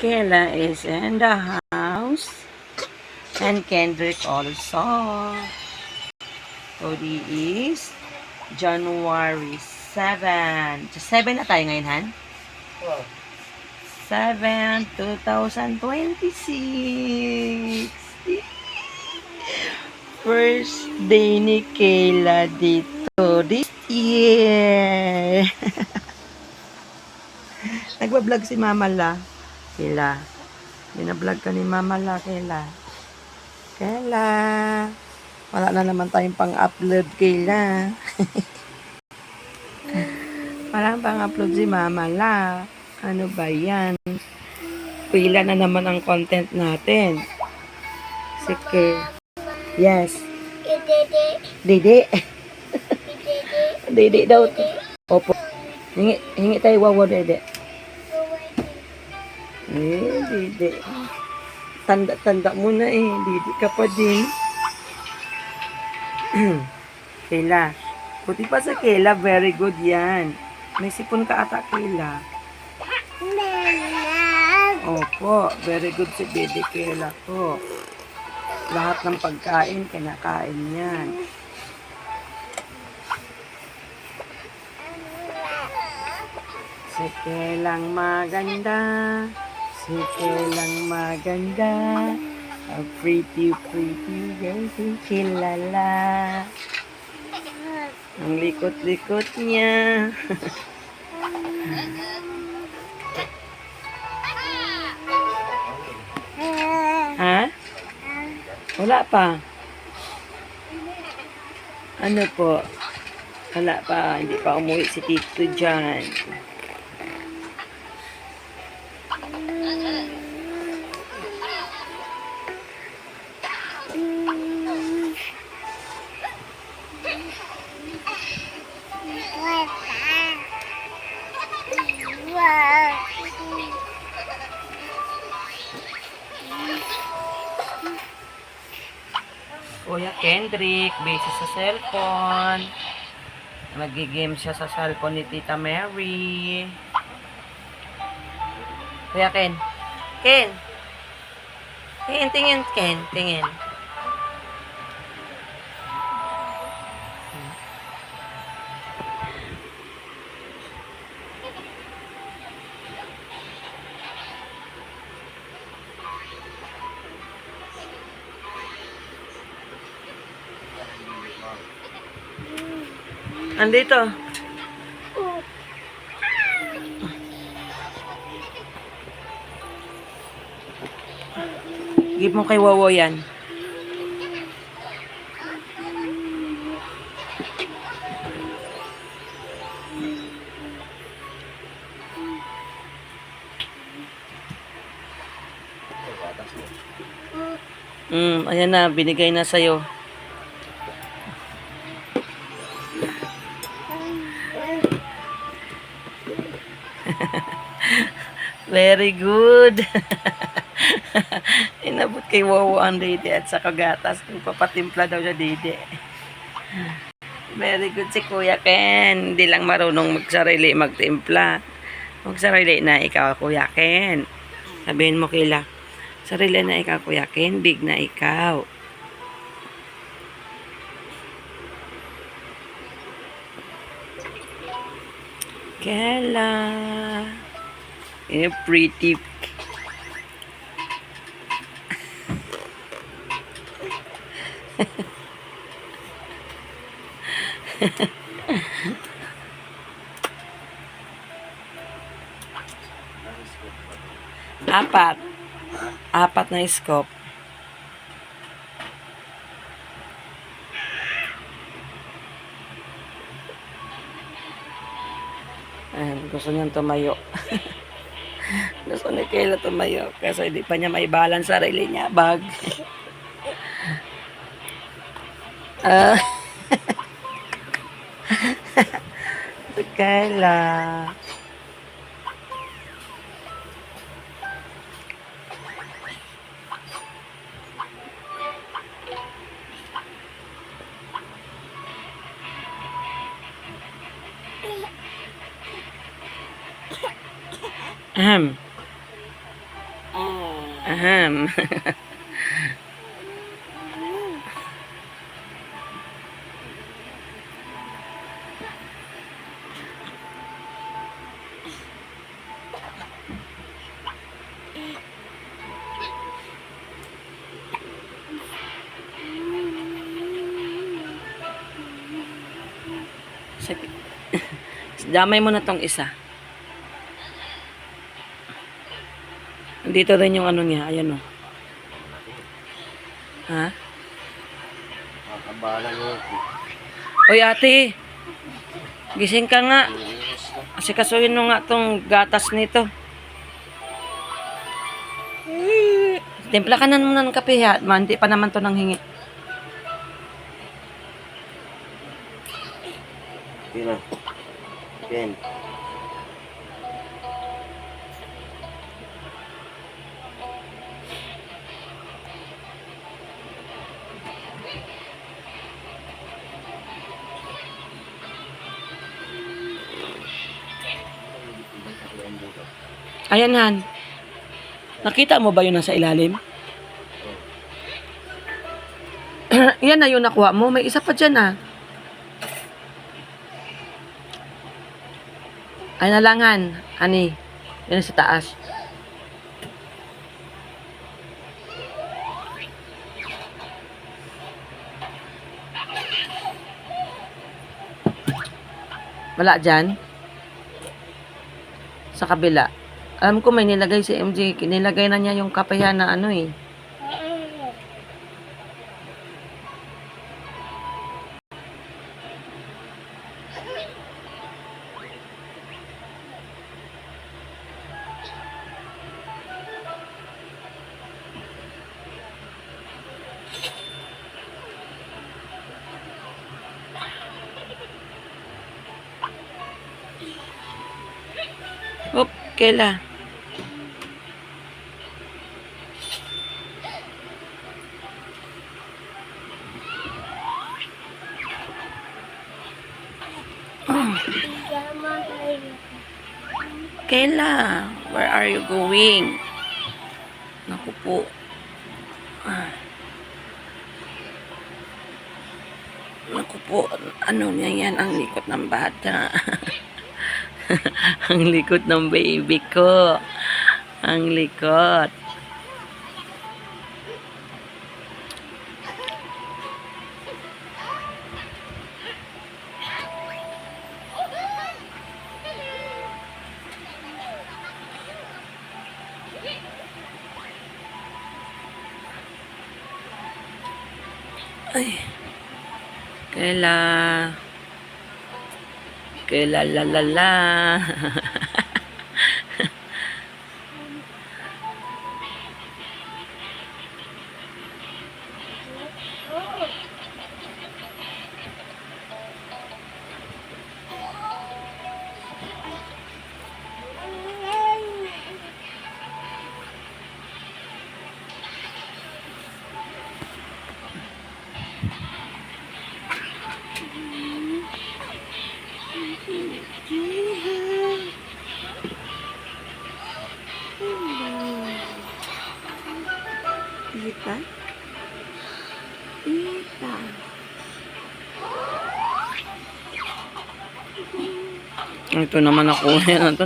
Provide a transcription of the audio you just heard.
Kayla is in the house. And Kendrick also. So, this is January 7. So, 7 na tayo ngayon, Han? 7, 2026. First day ni Kayla dito this year. Nagbablog si Mama La. Kayla. Binablog ka ni Mama La, Kayla. Kayla. Wala na naman tayong pang-upload, Kayla. Walang pang-upload si Mama La. Ano ba yan? Pila na naman ang content natin. Sige. Yes. Dede. Dede daw. Opo. Hingi tayo wawa, Dede. Dede. Tanda mo na eh. Dede ka pa din. Kayla. Buti pa sa Kayla, very good yan. May sipon ka ata, Kayla. Opo, very good si Dede Kayla po. Lahat ng pagkain, kinakain yan. Si Kaylang maganda. Si Kaylang maganda. A pretty girl to kilala. Ang likot-likot niya. Ha? Wala pa. Ano po? Wala pa. Hindi pa umuwi si Tito dyan. Kuya Kendrick, busy sa cellphone. Mag-game siya sa cellphone ni Tita Mary. Kuya Ken. Ken. Tingin, Ken. Tingin. Andito. Give mo kay Wawo yan. Ayan na, binigay na sa'yo. Very good. Inabot kay Wawo ang Dede at sa kagatas. Papatimpla daw siya Dede. Very good si Kuya Ken. Hindi lang marunong magsarili, magtimpla. Magsarili na ikaw, Kuya Ken. Sabihin mo Kayla, sarili na ikaw, Kuya Ken. Big na ikaw. Kayla. Pretty. Apat na scope. Gusto niyang tumayo. Gusto ni Kayla tumayo kasi hindi pa niya may balance sa sarili niya. Bag. Kayla. Aham. Sige. Damay mo na tong isa. Dito rin yung ano niya. Ayan o. Ha? Kakabala nyo. Oy ate. Gising ka nga. Kasi kasuhin mo nga tong gatas nito. Timpla ka na muna ng kape ha. Hindi pa naman to nang hingi. Pina. Pen. Ayan Han. Nakita mo ba yun nasa ilalim? Yan na yung nakuha mo. May isa pa dyan ah. Ay nalangan. Ani. Yan sa taas. Wala dyan. Sa kabila. Alam ko may nilagay si MJ. Nilagay na niya yung kapehan na ano eh. Op, Kela. Kela, where are you going? Naku po. Naku po, ano niya yan? Ang likot ng bata. Ang likot ng baby ko. Ang likot. Ay. Kela. Kela la la la. Ita. Ita. Ito naman ako. Yan ito